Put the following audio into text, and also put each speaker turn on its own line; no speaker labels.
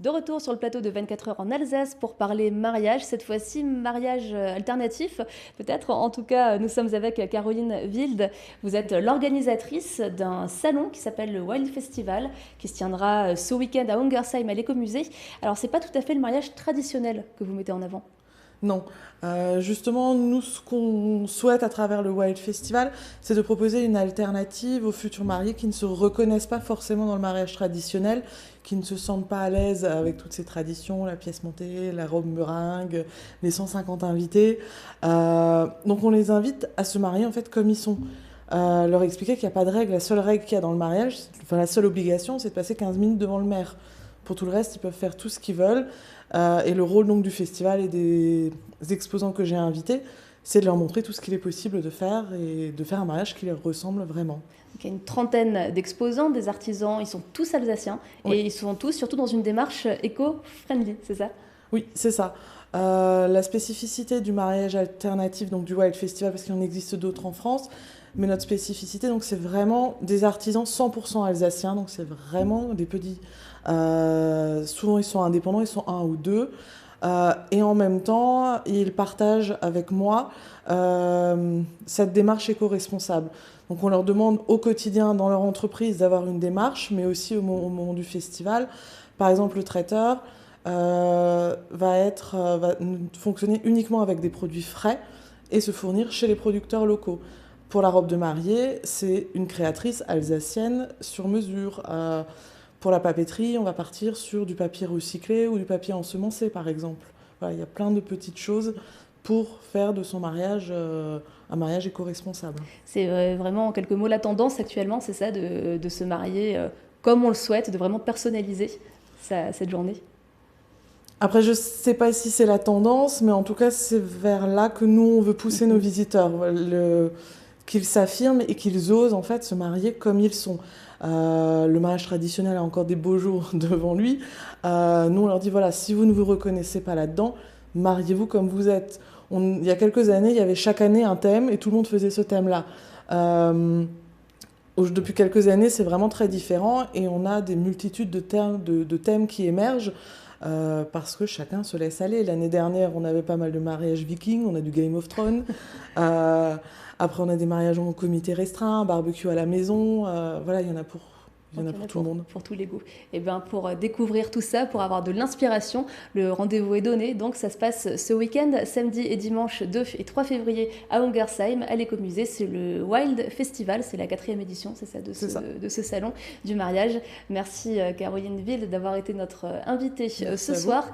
De retour sur le plateau de 24 heures en Alsace pour parler mariage, cette fois-ci mariage alternatif. Peut-être, en tout cas, nous sommes avec Caroline Wild. Vous êtes l'organisatrice d'un salon qui s'appelle le Wild Festival, qui se tiendra ce week-end à Ungersheim à l'Écomusée. Alors, c'est pas tout à fait le mariage traditionnel que vous mettez en avant.
Non. Justement, nous, ce qu'on souhaite à travers le Wild Festival, c'est de proposer une alternative aux futurs mariés qui ne se reconnaissent pas forcément dans le mariage traditionnel, qui ne se sentent pas à l'aise avec toutes ces traditions, la pièce montée, la robe meringue, les 150 invités. Donc on les invite à se marier en fait comme ils sont. Leur expliquer qu'il n'y a pas de règle. La seule règle qu'il y a dans le mariage, enfin la seule obligation, c'est de passer 15 minutes devant le maire. Pour tout le reste, ils peuvent faire tout ce qu'ils veulent. Et le rôle donc du festival et des exposants que j'ai invités, c'est de leur montrer tout ce qu'il est possible de faire et de faire un mariage qui leur ressemble vraiment.
Donc, il y a une trentaine d'exposants, des artisans, ils sont tous alsaciens
Oui,
et ils sont tous surtout dans une démarche éco-friendly, c'est ça?
oui, c'est ça. La spécificité du mariage alternatif, donc du Wild Festival, parce qu'il en existe d'autres en France, mais notre spécificité, donc c'est vraiment des artisans 100% alsaciens, donc c'est vraiment des petits. Souvent ils sont indépendants, ils sont un ou deux. Et en même temps, ils partagent avec moi cette démarche éco-responsable. Donc on leur demande au quotidien dans leur entreprise d'avoir une démarche, mais aussi au moment du festival. Par exemple, le traiteur va fonctionner uniquement avec des produits frais et se fournir chez les producteurs locaux. Pour la robe de mariée, c'est une créatrice alsacienne sur mesure. Pour la papeterie, on va partir sur du papier recyclé ou du papier ensemencé, par exemple. Voilà, il y a plein de petites choses pour faire de son mariage un mariage éco-responsable.
C'est vraiment, en quelques mots, la tendance actuellement, c'est ça, de se marier comme on le souhaite, de vraiment personnaliser cette journée.
Après, je ne sais pas si c'est la tendance, mais en tout cas, c'est vers là que nous, on veut pousser nos
Mhm.
visiteurs. Qu'ils s'affirment et qu'ils osent en fait se marier comme ils sont. Le mariage traditionnel a encore des beaux jours devant lui. Nous, on leur dit, voilà, si vous ne vous reconnaissez pas là-dedans, mariez-vous comme vous êtes. Il y a quelques années, il y avait chaque année un thème et tout le monde faisait ce thème-là. Depuis quelques années, c'est vraiment très différent et on a des multitudes de thèmes qui émergent parce que chacun se laisse aller. L'année dernière, on avait pas mal de mariages vikings, on a du Game of Thrones. Euh, Après, on a des mariages en comité restreint, barbecue à la maison. Voilà, il y
Donc
en a
il y en
pour
a
tout le monde.
pour tous les goûts. Et bien pour découvrir tout ça, pour avoir de l'inspiration, le rendez-vous est donné. Donc ça se passe ce week-end, samedi et dimanche 2 et 3 février à Ungersheim, à l'Écomusée. C'est le Wild Festival, c'est la 4e édition, c'est ça,
C'est ça.
de ce salon du mariage. Merci Caroline Ville d'avoir été notre invitée ce
Merci à vous.
soir.